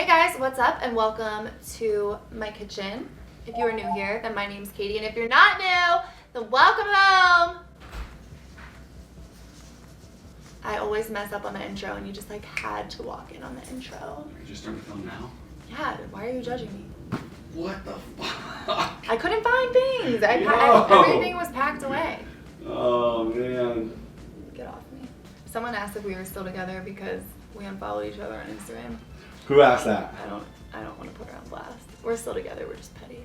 Hey guys, what's up and welcome to my kitchen. If you are new here, then my name's Katie, and if you're not new, then welcome home. I always mess up on the intro and you just like had to walk in on the intro. Are you just starting to film now? Yeah, why are you judging me? What the fuck? I couldn't find things. Everything was packed away. Oh man. Get off me. Someone asked if we were still together because we unfollowed each other on Instagram. Who asked that? I don't want to put her on blast. We're still together, we're just petty.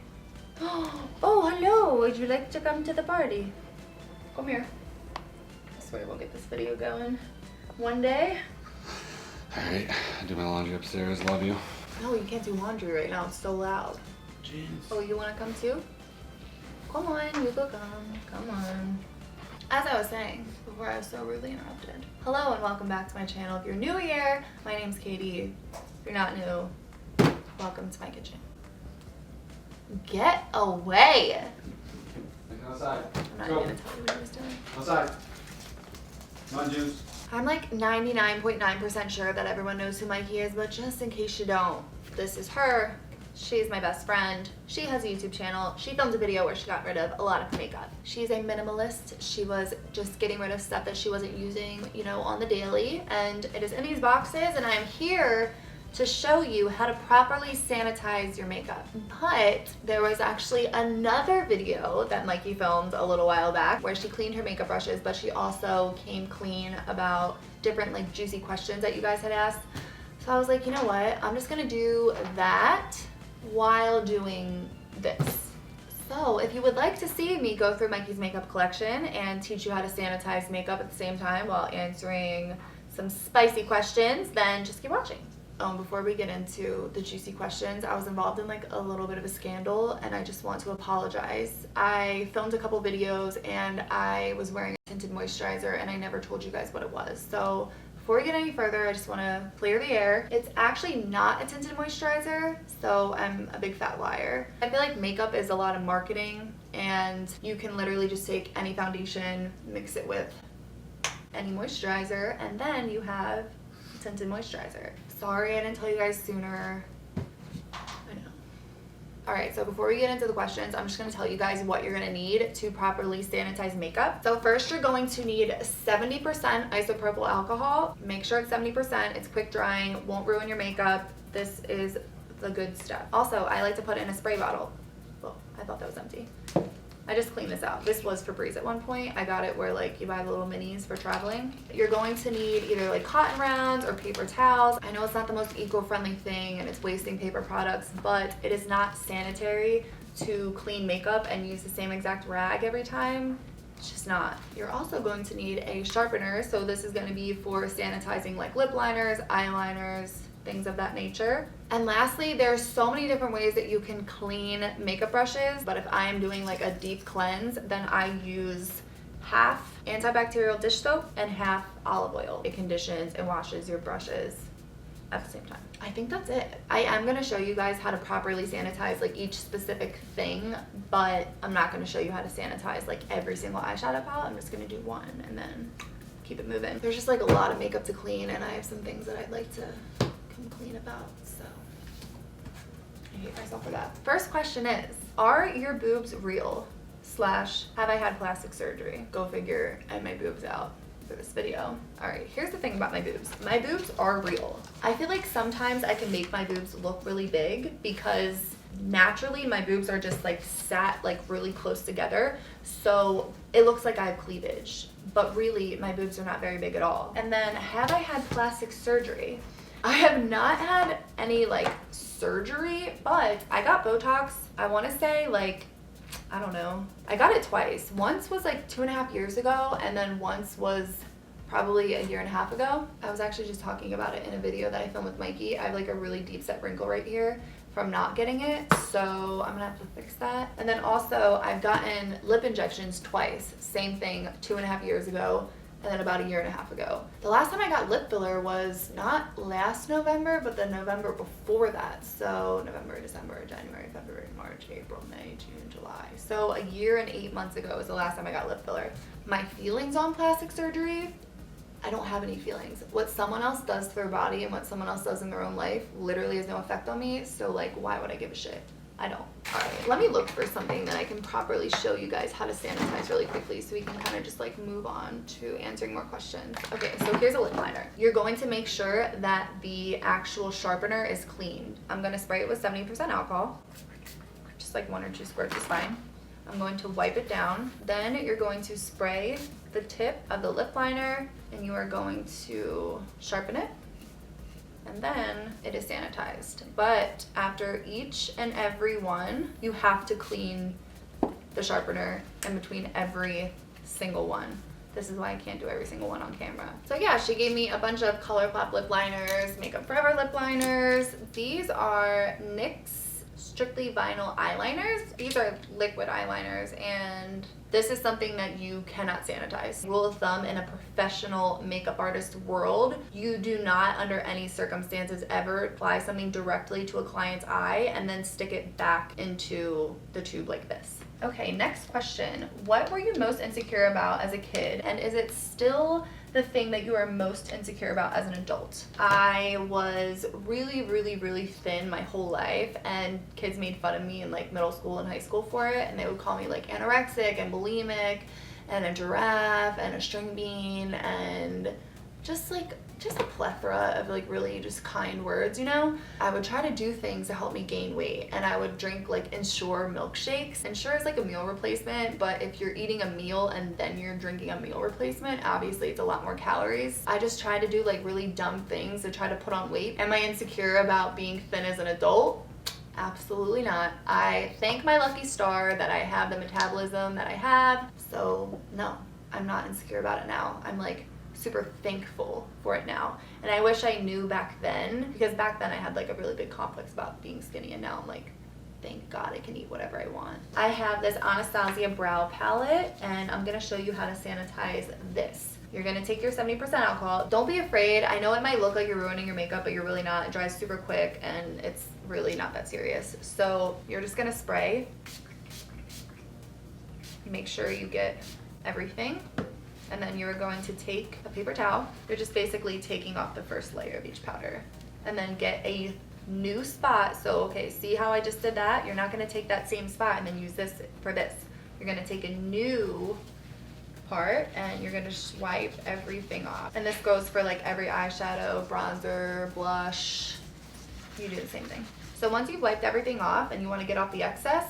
Oh, hello. Would you like to come to the party? Come here. I swear we'll get this video going one day. Alright, I do my laundry upstairs. Love you. No, you can't do laundry right now. It's so loud. Jeez. Oh, you want to come too? Come on, you go come. Come on. As I was saying before I was so rudely interrupted. Hello and welcome back to my channel. If you're new here, my name's Katie. If you're not new, welcome to my kitchen. Get away! Outside. I'm not even gonna tell you what I was doing. Outside. Come on, Juice. I'm like 99.9% sure that everyone knows who Mikey is, but just in case you don't, this is her. She's my best friend. She has a YouTube channel. She filmed a video where she got rid of a lot of makeup. She's a minimalist. She was just getting rid of stuff that she wasn't using, on the daily. And it is in these boxes, and I'm here to show you how to properly sanitize your makeup. But there was actually another video that Mikey filmed a little while back where she cleaned her makeup brushes, but she also came clean about different like juicy questions that you guys had asked. So I was like, you know what? I'm just gonna do that while doing this. So if you would like to see me go through Mikey's makeup collection and teach you how to sanitize makeup at the same time while answering some spicy questions, then just keep watching. Before we get into the juicy questions, I was involved in like a little bit of a scandal and I just want to apologize. I filmed a couple videos and I was wearing a tinted moisturizer and I never told you guys what it was. So before we get any further, I just want to clear the air. It's actually not a tinted moisturizer, so I'm a big fat liar. I feel like makeup is a lot of marketing and you can literally just take any foundation, mix it with any moisturizer, and then you have tinted moisturizer. Sorry I didn't tell you guys sooner. I know. Alright, so before we get into the questions, I'm just going to tell you guys what you're going to need to properly sanitize makeup. So first you're going to need 70% isopropyl alcohol. Make sure it's 70%. It's quick drying, won't ruin your makeup. This is the good stuff. Also, I like to put it in a spray bottle. Well, I thought that was empty. I just cleaned this out. This was Febreze at one point. I got it where like you buy the little minis for traveling. You're going to need either like cotton rounds or paper towels. I know it's not the most eco-friendly thing and it's wasting paper products, but it is not sanitary to clean makeup and use the same exact rag every time. It's just not. You're also going to need a sharpener. So this is going to be for sanitizing like lip liners, eyeliners, things of that nature. And lastly, there's so many different ways that you can clean makeup brushes, but if I am doing like a deep cleanse, then I use half antibacterial dish soap and half olive oil. It conditions and washes your brushes at the same time. I think that's it. I am going to show you guys how to properly sanitize like each specific thing, but I'm not going to show you how to sanitize like every single eyeshadow palette. I'm just going to do one and then keep it moving. There's just like a lot of makeup to clean and I have some things that I'd like to come clean about, so I hate myself for that. First question is, are your boobs real? / have I had plastic surgery? Go figure, I had my boobs out for this video. Alright, here's the thing about my boobs. My boobs are real. I feel like sometimes I can make my boobs look really big because naturally my boobs are just like sat like really close together, so it looks like I have cleavage, but really my boobs are not very big at all. And then, have I had plastic surgery? I have not had any like surgery, but I got Botox, I want to say like, I don't know, I got it twice. Once was like 2.5 years ago, and then once was probably 1.5 years ago. I was actually just talking about it in a video that I filmed with Mikey. I have like a really deep set wrinkle right here from not getting it, so I'm gonna have to fix that. And then also I've gotten lip injections twice, same thing, 2.5 years ago, and then about 1.5 years ago. The last time I got lip filler was not last November, but the November before that. So November, December, January, February, March, April, May, June, July. So 1 year and 8 months ago was the last time I got lip filler. My feelings on plastic surgery, I don't have any feelings. What someone else does to their body and what someone else does in their own life literally has no effect on me. So like, why would I give a shit? I don't. All right, let me look for something that I can properly show you guys how to sanitize really quickly so we can kind of just like move on to answering more questions. Okay, so here's a lip liner. You're going to make sure that the actual sharpener is clean. I'm gonna spray it with 70% alcohol. Just like 1 or 2 squirts is fine. I'm going to wipe it down. Then you're going to spray the tip of the lip liner and you are going to sharpen it. And then it is sanitized. But after each and every one, you have to clean the sharpener in between every single one. This is why I can't do every single one on camera. So yeah, she gave me a bunch of ColourPop lip liners, Makeup Forever lip liners. These are NYX Strictly Vinyl eyeliners. These are liquid eyeliners, and this is something that you cannot sanitize. Rule of thumb in a professional makeup artist world, you do not under any circumstances ever apply something directly to a client's eye and then stick it back into the tube like this. Okay, next question. What were you most insecure about as a kid, and is it still the thing that you are most insecure about as an adult? I was really thin my whole life, and kids made fun of me in like middle school and high school for it, and they would call me like anorexic and bulimic and a giraffe and a string bean and just a plethora of like really just kind words, you know? I would try to do things to help me gain weight, and I would drink like Ensure milkshakes. Ensure is like a meal replacement, but if you're eating a meal and then you're drinking a meal replacement, obviously it's a lot more calories. I just tried to do like really dumb things to try to put on weight. Am I insecure about being thin as an adult? Absolutely not. I thank my lucky star that I have the metabolism that I have. So no, I'm not insecure about it now. I'm like super thankful for it now. And I wish I knew back then, because back then I had like a really big complex about being skinny, and now I'm like, thank God I can eat whatever I want. I have this Anastasia brow palette, and I'm gonna show you how to sanitize this. You're gonna take your 70% alcohol. Don't be afraid. I know it might look like you're ruining your makeup, but you're really not. It dries super quick and it's really not that serious. So you're just gonna spray. Make sure you get everything. And then you're going to take a paper towel. You're just basically taking off the first layer of each powder. And then get a new spot. So, okay, see how I just did that? You're not gonna take that same spot and then use this for this. You're gonna take a new part and you're gonna swipe everything off. And this goes for like every eyeshadow, bronzer, blush. You do the same thing. So once you've wiped everything off and you wanna get off the excess,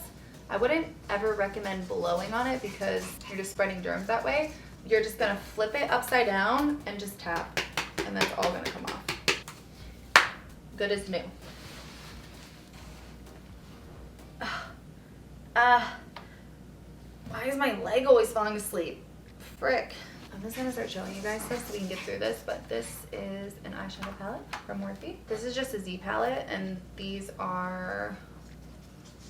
I wouldn't ever recommend blowing on it because you're just spreading germs that way. You're just gonna flip it upside down and just tap, and that's all gonna come off. Good as new. Why is my leg always falling asleep? Frick. I'm just gonna start showing you guys this so we can get through this, but this is an eyeshadow palette from Morphe. This is just a Z palette, and these are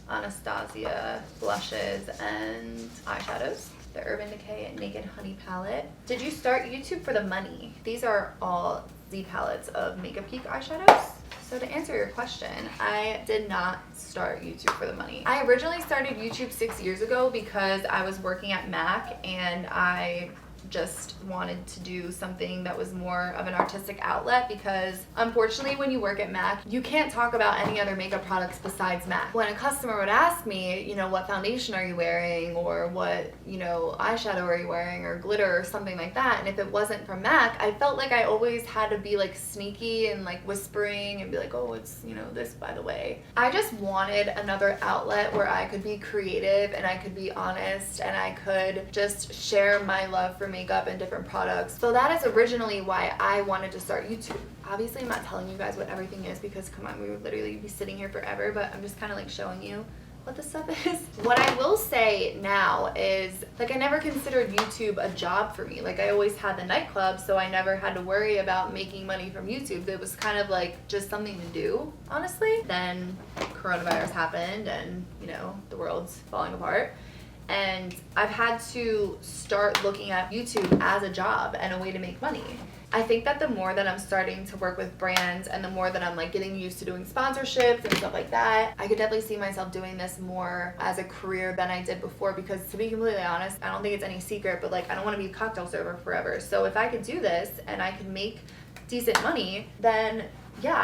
Anastasia blushes and eyeshadows. The Urban Decay Naked Honey palette. Did you start YouTube for the money? These are all Z palettes of Makeup Geek eyeshadows. So to answer your question, I did not start YouTube for the money. I originally started YouTube 6 years ago because I was working at MAC and I just wanted to do something that was more of an artistic outlet, because unfortunately when you work at MAC, you can't talk about any other makeup products besides MAC. When a customer would ask me, you know, what foundation are you wearing, or what, you know, eyeshadow are you wearing, or glitter or something like that, and if it wasn't from MAC, I felt like I always had to be like sneaky and like whispering and be like, oh, it's, you know, this by the way. I just wanted another outlet where I could be creative and I could be honest and I could just share my love for makeup and different products. So that is originally why I wanted to start YouTube. Obviously I'm not telling you guys what everything is because come on, we would literally be sitting here forever, but I'm just kind of like showing you what this stuff is. What I will say now is, like, I never considered YouTube a job for me. Like, I always had the nightclub, so I never had to worry about making money from YouTube. It was kind of like just something to do, honestly. Then coronavirus happened and, you know, the world's falling apart. And I've had to start looking at YouTube as a job and a way to make money. I think that the more that I'm starting to work with brands and the more that I'm like getting used to doing sponsorships and stuff like that, I could definitely see myself doing this more as a career than I did before, because to be completely honest, I don't think it's any secret, but like I don't want to be a cocktail server forever. So if I could do this and I could make decent money, then yeah,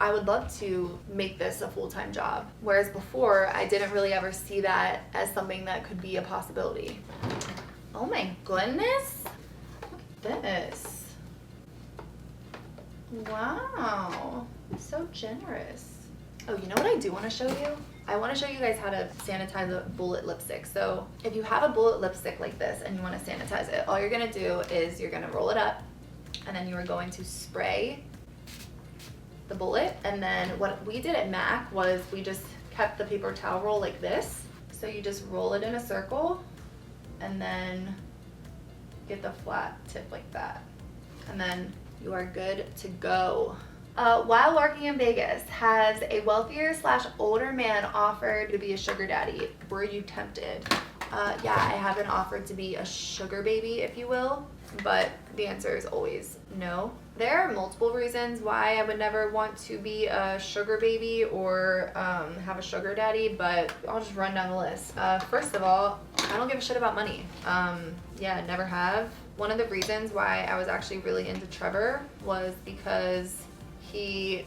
I would love to make this a full-time job. Whereas before, I didn't really ever see that as something that could be a possibility. Oh my goodness. Look at this. Wow. So generous. Oh, you know what I do want to show you? I want to show you guys how to sanitize a bullet lipstick. So if you have a bullet lipstick like this and you want to sanitize it, all you're going to do is you're going to roll it up, and then you are going to spray the bullet. And then what we did at MAC was we just kept the paper towel roll like this. So you just roll it in a circle and then get the flat tip like that. And then you are good to go. While working in Vegas, has a wealthier / older man offered to be a sugar daddy? Were you tempted? Yeah, I have been offered to be a sugar baby, if you will, but the answer is always no. There are multiple reasons why I would never want to be a sugar baby or have a sugar daddy, but I'll just run down the list. First of all, I don't give a shit about money. Yeah, never have. One of the reasons why I was actually really into Trevor was because he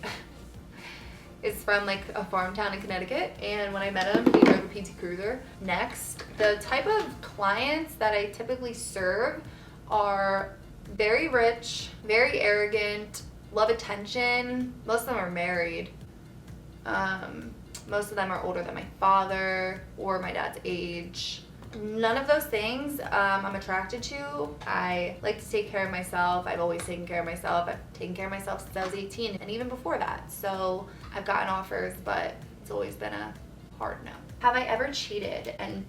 is from like a farm town in Connecticut, and when I met him, he drove a PT Cruiser. Next, the type of clients that I typically serve are very rich, very arrogant, love attention. Most of them are married. Most of them are older than my father or my dad's age. None of those things I'm attracted to. I like to take care of myself. I've always taken care of myself. I've taken care of myself since I was 18 and even before that. So I've gotten offers, but it's always been a hard no. Have I ever cheated? And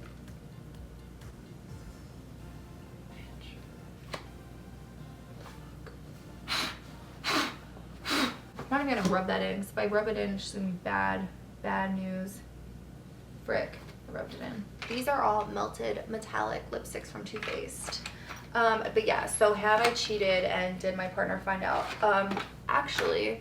I'm not even gonna rub that in, because if I rub it in, it's just gonna be bad news. Frick, I rubbed it in. These are all melted metallic lipsticks from Too Faced. But yeah, so have I cheated and did my partner find out? Actually,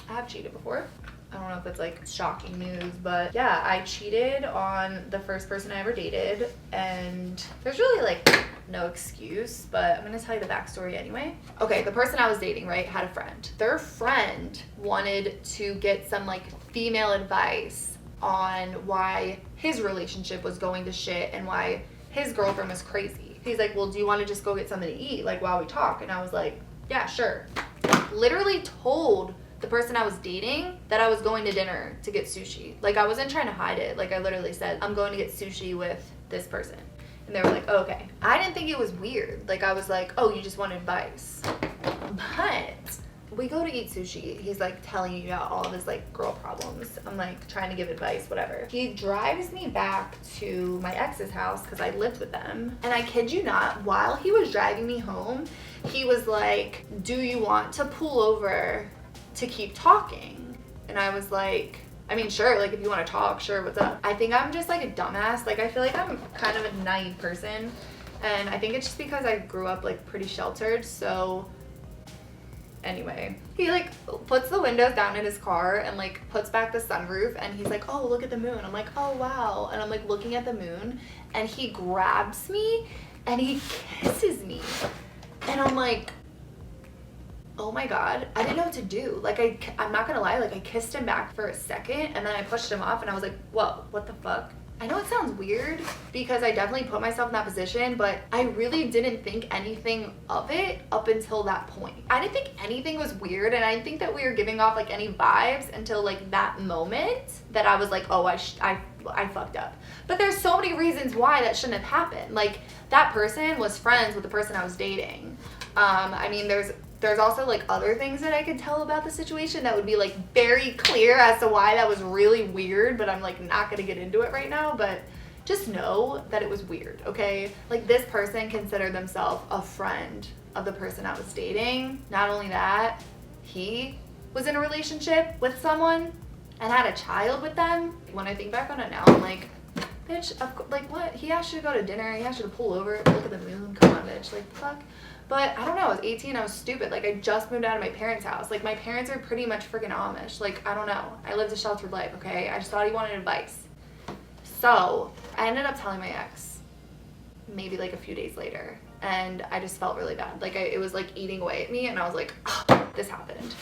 I have cheated before. I don't know if it's like shocking news, but yeah, I cheated on the first person I ever dated, and there's really like no excuse, but I'm gonna tell you the backstory anyway. Okay, the person I was dating, right, had a friend. Their friend wanted to get some like female advice on why his relationship was going to shit and why his girlfriend was crazy. He's like, well, do you want to just go get something to eat like while we talk? And I was like, yeah, sure. Literally told the person I was dating that I was going to dinner to get sushi. Like, I wasn't trying to hide it. Like, I literally said, I'm going to get sushi with this person. And they were like, oh, okay. I didn't think it was weird. Like, I was like, oh, you just want advice. But we go to eat sushi. He's like telling you about all of his like girl problems. I'm like trying to give advice, whatever. He drives me back to my ex's house because I lived with them. And I kid you not, while he was driving me home, he was like, do you want to pull over to keep talking? And I was like, I mean, sure, like if you want to talk, sure, what's up? I think I'm just like a dumbass. Like I feel like I'm kind of a naive person. And I think it's just because I grew up like pretty sheltered. So anyway, he like puts the windows down in his car and like puts back the sunroof, and he's like, oh, look at the moon. I'm like, oh wow. And I'm like looking at the moon, and he grabs me and he kisses me, and I'm like, oh my god, I didn't know what to do. Like I'm not gonna lie, like I kissed him back for a second, and then I pushed him off, and I was like, whoa, what the fuck? I know it sounds weird because I definitely put myself in that position, but I really didn't think anything of it up until that point. I didn't think anything was weird, and I didn't think that we were giving off like any vibes until like that moment that I was like, oh, I fucked up. But there's so many reasons why that shouldn't have happened. Like that person was friends with the person I was dating. I mean, there's also like other things that I could tell about the situation that would be like very clear as to why that was really weird, but I'm like not gonna get into it right now. But just know that it was weird, okay? Like this person considered themselves a friend of the person I was dating. Not only that, he was in a relationship with someone and had a child with them. When I think back on it now, I'm like, bitch, like what? He asked you to go to dinner, he asked you to pull over, look at the moon, come on, bitch, like fuck. But I don't know, I was 18, I was stupid. Like, I just moved out of my parents' house. Like, my parents are pretty much freaking Amish. Like, I don't know. I lived a sheltered life, okay? I just thought he wanted advice. So, I ended up telling my ex maybe like a few days later. And I just felt really bad. Like, it was like eating away at me, and I was like, oh, this happened.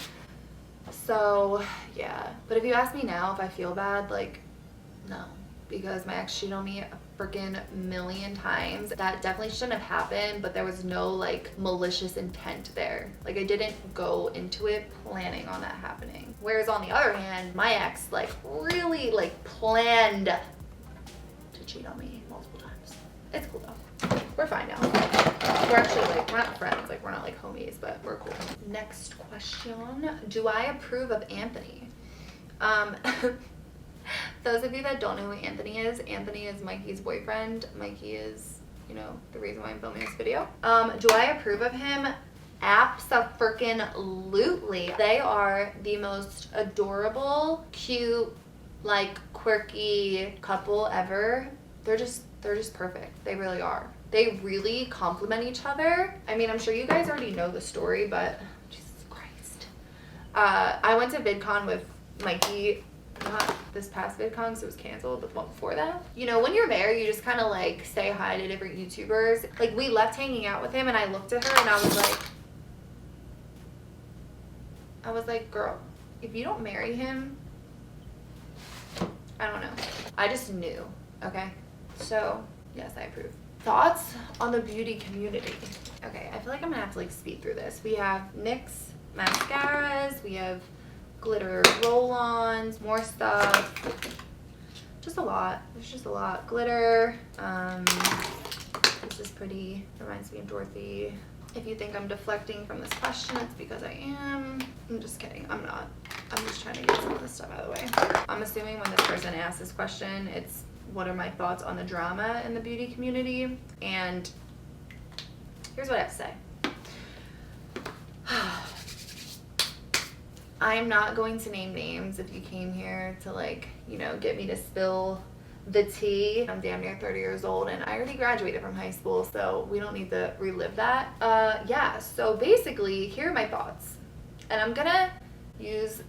So, yeah. But if you ask me now if I feel bad, like, no. Because my ex cheated on me a freaking million times. That definitely shouldn't have happened, but there was no like malicious intent there. Like, I didn't go into it planning on that happening. Whereas on the other hand, my ex like really like planned to cheat on me multiple times. It's cool though. We're fine now. We're actually like, we're not friends, like we're not like homies, but we're cool. Next question. Do I approve of Anthony? Those of you that don't know who Anthony is Mikey's boyfriend. Mikey is, you know, the reason why I'm filming this video. Do I approve of him? Abso-freaking-lutely. They are the most adorable, cute, like quirky couple ever. They're just perfect. They really are. They really complement each other. I mean, I'm sure you guys already know the story, but Jesus Christ. I went to VidCon with Mikey. Not this past VidCon, so it was canceled, but the one before that. You know, when you're there, you just kind of like say hi to different YouTubers. Like, we left hanging out with him, and I looked at her and I was like, girl, if you don't marry him, I don't know. I just knew, okay? So, yes, I approve. Thoughts on the beauty community. Okay, I feel like I'm gonna have to like speed through this. We have NYX mascaras, we have glitter roll-ons, more stuff, just a lot. There's just a lot. Glitter, this is pretty, reminds me of Dorothy. If you think I'm deflecting from this question, it's because I am. I'm just kidding, I'm not. I'm just trying to get some of this stuff out of the way. I'm assuming when this person asks this question, it's what are my thoughts on the drama in the beauty community, and here's what I have to say. I'm not going to name names if you came here to like, you know, get me to spill the tea. I'm damn near 30 years old and I already graduated from high school, so we don't need to relive that. Yeah, so basically, here are my thoughts. And I'm gonna use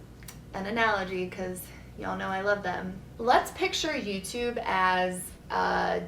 an analogy because y'all know I love them. Let's picture YouTube as a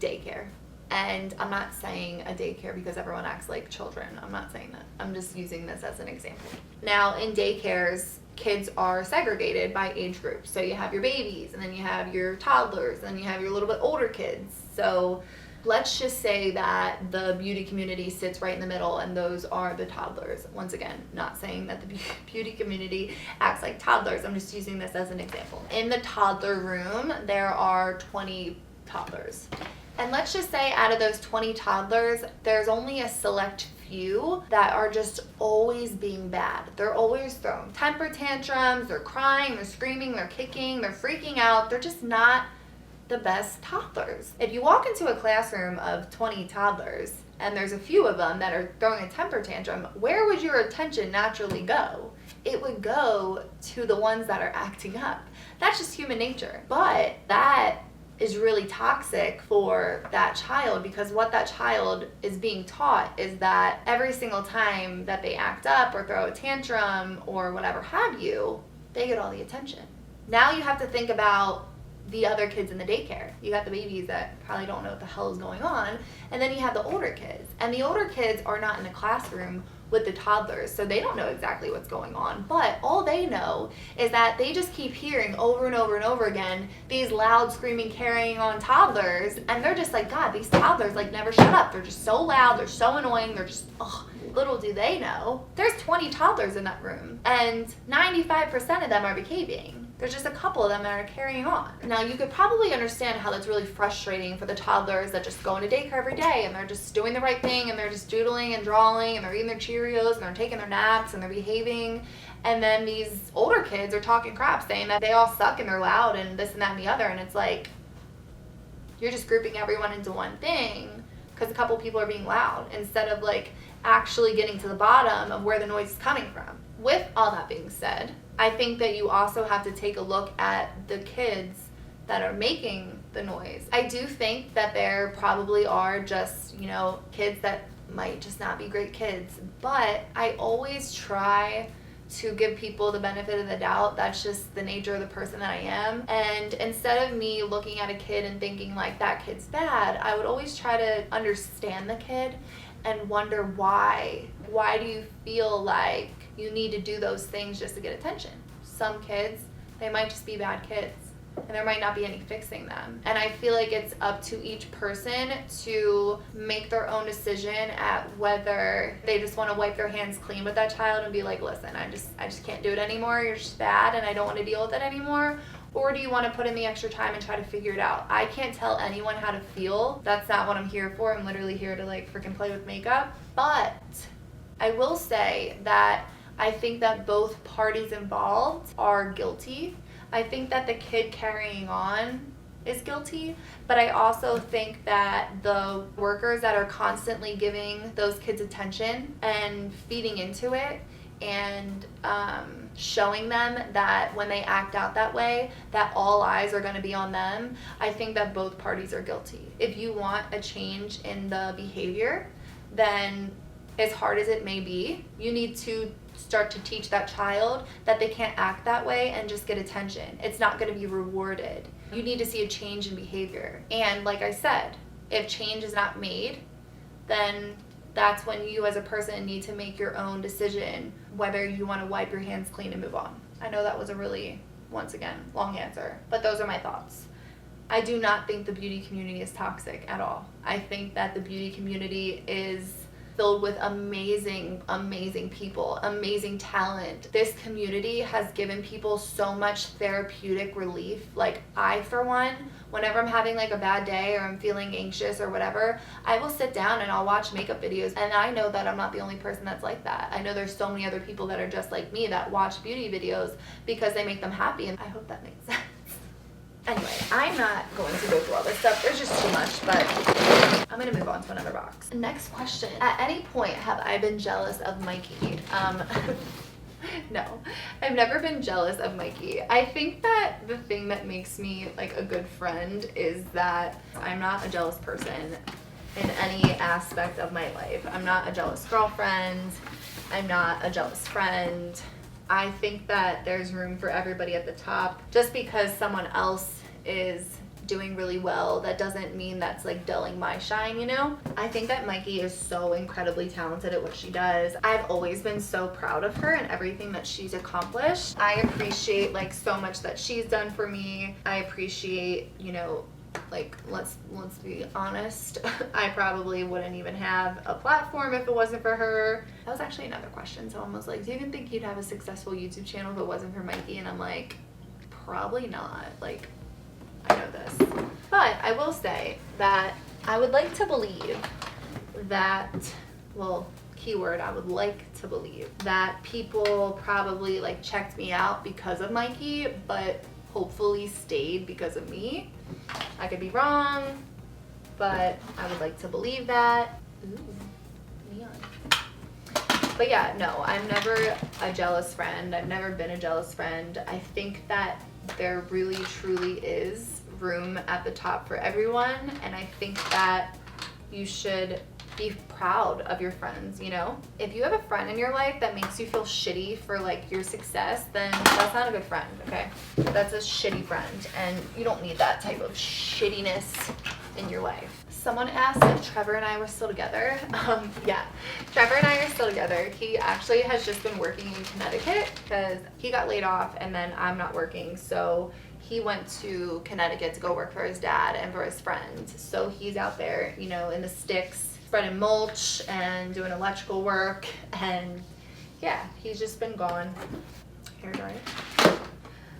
daycare. And I'm not saying a daycare because everyone acts like children. I'm not saying that. I'm just using this as an example. Now, in daycares, kids are segregated by age groups. So you have your babies, and then you have your toddlers, and then you have your little bit older kids. So let's just say that the beauty community sits right in the middle, and those are the toddlers. Once again, not saying that the beauty community acts like toddlers. I'm just using this as an example. In the toddler room, there are 20 toddlers. And let's just say out of those 20 toddlers, there's only a select few that are just always being bad. They're always throwing temper tantrums, they're crying, they're screaming, they're kicking, they're freaking out. They're just not the best toddlers. If you walk into a classroom of 20 toddlers and there's a few of them that are throwing a temper tantrum, where would your attention naturally go? It would go to the ones that are acting up. That's just human nature. But that is really toxic for that child, because what that child is being taught is that every single time that they act up or throw a tantrum or whatever have you, they get all the attention. Now you have to think about the other kids in the daycare. You got the babies that probably don't know what the hell is going on, and then you have the older kids. And the older kids are not in a classroom with the toddlers, so they don't know exactly what's going on, but all they know is that they just keep hearing over and over and over again these loud screaming carrying on toddlers, and they're just like, God, these toddlers like never shut up. They're just so loud, they're so annoying, they're just, ugh. Little do they know, there's 20 toddlers in that room, and 95% of them are behaving. There's just a couple of them that are carrying on. Now, you could probably understand how that's really frustrating for the toddlers that just go into daycare every day and they're just doing the right thing and they're just doodling and drawing and they're eating their Cheerios and they're taking their naps and they're behaving. And then these older kids are talking crap, saying that they all suck and they're loud and this and that and the other. And it's like, you're just grouping everyone into one thing because a couple people are being loud instead of like actually getting to the bottom of where the noise is coming from. With all that being said, I think that you also have to take a look at the kids that are making the noise. I do think that there probably are just, you know, kids that might just not be great kids. But I always try to give people the benefit of the doubt. That's just the nature of the person that I am. And instead of me looking at a kid and thinking like that kid's bad, I would always try to understand the kid and wonder why. Why do you feel like you need to do those things just to get attention? Some kids, they might just be bad kids, and there might not be any fixing them. And I feel like it's up to each person to make their own decision at whether they just want to wipe their hands clean with that child and be like, listen, I just can't do it anymore. You're just bad and I don't want to deal with it anymore. Or do you want to put in the extra time and try to figure it out? I can't tell anyone how to feel. That's not what I'm here for. I'm literally here to like freaking play with makeup. But I will say that I think that both parties involved are guilty. I think that the kid carrying on is guilty, but I also think that the workers that are constantly giving those kids attention and feeding into it and showing them that when they act out that way, that all eyes are going to be on them, I think that both parties are guilty. If you want a change in the behavior, then as hard as it may be, you need to start to teach that child that they can't act that way and just get attention. It's not going to be rewarded. You need to see a change in behavior. And like I said, if change is not made, then that's when you as a person need to make your own decision whether you want to wipe your hands clean and move on. I know that was a really, once again, long answer, but those are my thoughts. I do not think the beauty community is toxic at all. I think that the beauty community is filled with amazing, amazing people, amazing talent. This community has given people so much therapeutic relief. Like I, for one, whenever I'm having like a bad day or I'm feeling anxious or whatever, I will sit down and I'll watch makeup videos, and I know that I'm not the only person that's like that. I know there's so many other people that are just like me that watch beauty videos because they make them happy, and I hope that makes sense. Anyway, I'm not going to go through all this stuff. There's just too much, but I'm going to move on to another box. Next question. At any point have I been jealous of Mikey? No, I've never been jealous of Mikey. I think that the thing that makes me like a good friend is that I'm not a jealous person in any aspect of my life. I'm not a jealous girlfriend. I'm not a jealous friend. I think that there's room for everybody at the top. Just because someone else is doing really well, that doesn't mean that's like dulling my shine, you know? I think that Mikey is so incredibly talented at what she does. I've always been so proud of her and everything that she's accomplished. I appreciate like so much that she's done for me. I appreciate, you know, like let's be honest, I probably wouldn't even have a platform if it wasn't for her. That was actually another question. Someone was like, do you even think you'd have a successful YouTube channel if it wasn't for Mikey? And I'm like, probably not. Like, I know this. But I will say that I would like to believe that, well, keyword, I would like to believe that people probably like checked me out because of Mikey, but hopefully stayed because of me. I could be wrong, but I would like to believe that. Ooh, neon. But yeah, no, I'm never a jealous friend. I've never been a jealous friend. I think that there really truly is room at the top for everyone, and I think that you should be proud of your friends, you know? If you have a friend in your life that makes you feel shitty for like your success, then that's not a good friend, okay? That's a shitty friend, and you don't need that type of shittiness in your life. Someone asked if Trevor and I were still together. Yeah, Trevor and I are still together. He actually has just been working in Connecticut because he got laid off and then I'm not working, so he went to Connecticut to go work for his dad and for his friends. So he's out there, you know, in the sticks, spreading mulch and doing electrical work, and yeah, he's just been gone. Hair dryer.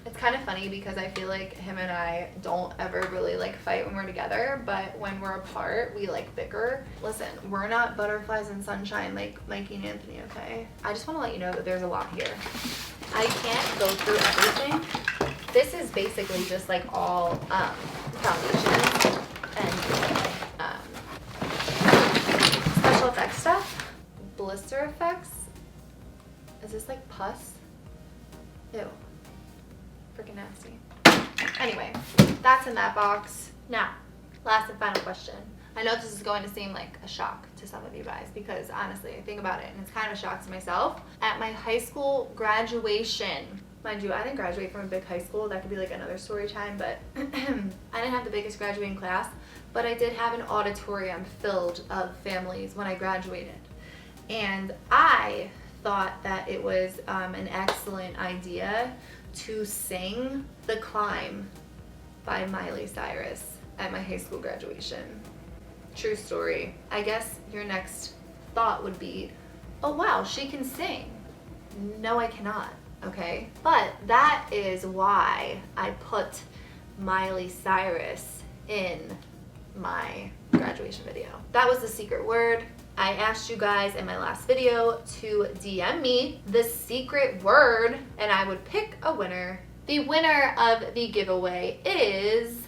It's kind of funny because I feel like him and I don't ever really like fight when we're together, but when we're apart, we like bicker. Listen, we're not butterflies in sunshine like Mikey and Anthony, okay? I just want to let you know that there's a lot here. I can't go through everything. This is basically just like all foundations and special effects stuff. Blister effects. Is this like pus? Ew. Freaking nasty. Anyway, that's in that box. Now, last and final question. I know this is going to seem like a shock to some of you guys because honestly, I think about it and it's kind of a shock to myself. At my high school graduation, mind you, I didn't graduate from a big high school. That could be like another story time, but I didn't have the biggest graduating class, but I did have an auditorium filled of families when I graduated. And I thought that it was an excellent idea to sing The Climb by Miley Cyrus at my high school graduation. True story. I guess your next thought would be, oh wow, she can sing. No, I cannot, okay? But that is why I put Miley Cyrus in my graduation video. That was the secret word. I asked you guys in my last video to DM me the secret word and I would pick a winner. The winner of the giveaway is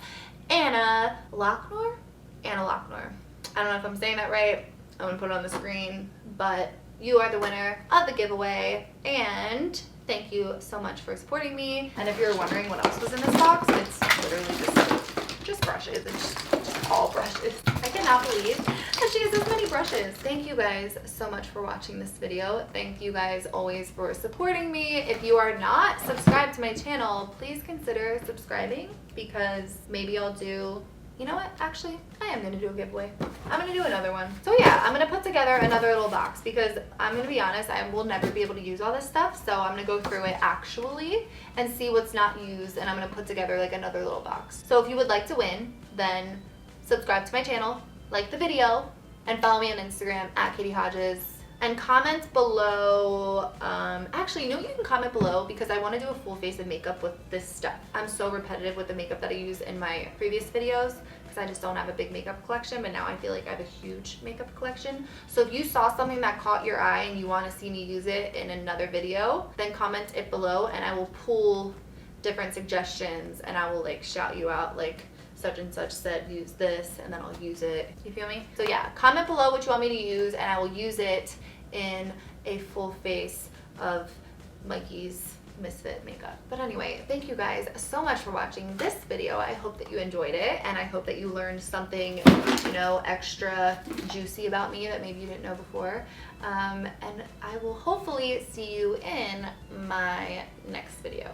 Anna Lochner? Anna Lochner. I don't know if I'm saying that right. I'm gonna put it on the screen, but you are the winner of the giveaway and thank you so much for supporting me. And if you're wondering what else was in this box, it's literally just brushes. It's just all brushes. I cannot believe that she has this many brushes. Thank you guys so much for watching this video. Thank you guys always for supporting me. If you are not subscribed to my channel, please consider subscribing because maybe I'll do, you know what, actually, I am gonna do a giveaway. I'm gonna do another one. So yeah, I'm gonna put together another little box because I'm gonna be honest, I will never be able to use all this stuff. So I'm gonna go through it actually and see what's not used and I'm gonna put together like another little box. So if you would like to win, then subscribe to my channel, like the video, and follow me on Instagram at Katy Hodges. And comment below, actually, you know, you can comment below because I want to do a full face of makeup with this stuff. I'm so repetitive with the makeup that I use in my previous videos because I just don't have a big makeup collection, but now I feel like I have a huge makeup collection. So if you saw something that caught your eye and you want to see me use it in another video, then comment it below and I will pull different suggestions and I will like shout you out like, such and such said use this and then I'll use it. You feel me? So yeah, comment below what you want me to use and I will use it in a full face of MYKIE'S Misfit makeup. But anyway, thank you guys so much for watching this video. I hope that you enjoyed it and I hope that you learned something, you know, extra juicy about me that maybe you didn't know before. And I will hopefully see you in my next video.